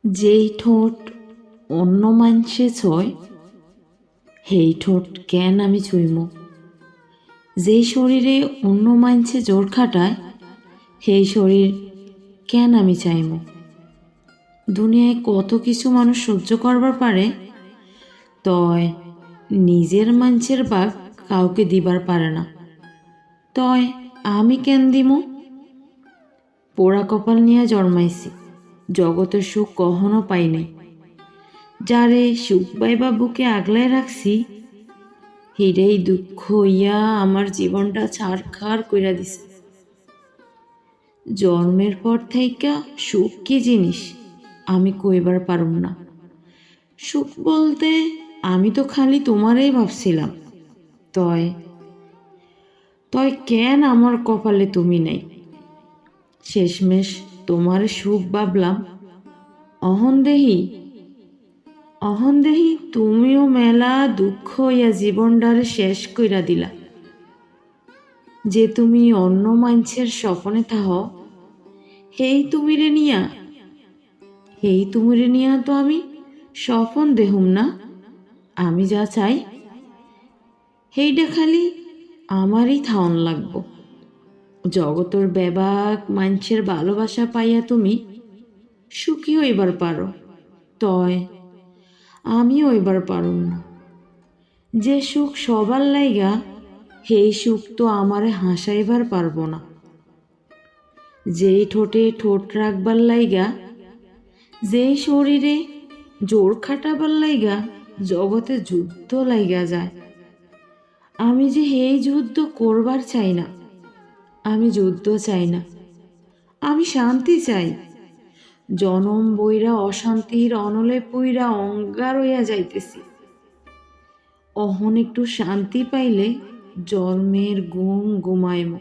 যেই ঠোঁট অন্য মানসে ছয় সেই ঠোঁট কেন আমি ছুঁইম? যেই শরীরে অন্য মানসে জোর খাটায় সেই শরীর কেন আমি চাইম? দুনিয়ায় কত কিছু মানুষ সহ্য করবার পারে, তয় নিজের মানসের বাঘ কাউকে দিবার পারে না। তয় আমি কেন দিমু? পোড়া কপাল নিয়ে জন্মাইছি, জগতের সুখ কখনো পাই নাই। যারে সুখ পাইবা বুকে আগলায় রাখছি, হিরেই দুঃখ হইয়া আমার জীবনটা ছাড়খাড় কইরা দিছে। জন্মের পর থাইকা সুখ কি জিনিস আমি কইবার পারুম না। সুখ বলতে আমি তো খালি তোমারই ভাবছিলাম। তয় তয় কেন আমার কপালে তুমি নাই? শেষমেশ তোমার সুখ ভাবলাম। অহন দেহি তুমিও মেলা দুঃখ হইয়া জীবনটারে শেষ কইরা দিলা। যে তুমি অন্য মানছের স্বপনে থাহ, হেই তুমিরে নিয়া তো আমি স্বপন দেহুম না। আমি যা চাই হেইটা খালি আমারই থাউন লাগবো। জগতর বেবাক মানছের ভালোবাসা পাইয়া তুমি সুখী হইবার পারো, তয় আমিও হইবার পারুম না। যে সুখ সবার লাইগা সেই সুখ তো আমারে হাসাইবার পারবো না। যেই ঠোঁটে ঠোঁট রাখবার লাইগা, যেই শরীরে জোর খাটাবার লাইগা জগতে যুদ্ধ লাইগা যায়, আমি যে এই যুদ্ধ করবার চাই না। আমি যুদ্ধ চাই না, আমি শান্তি চাই। জনম বইরা অশান্তির অনলে পইরা অঙ্গার হইয়া যাইতেছি। অহন একটু শান্তি পাইলে জন্মের ঘুম ঘুমাইম।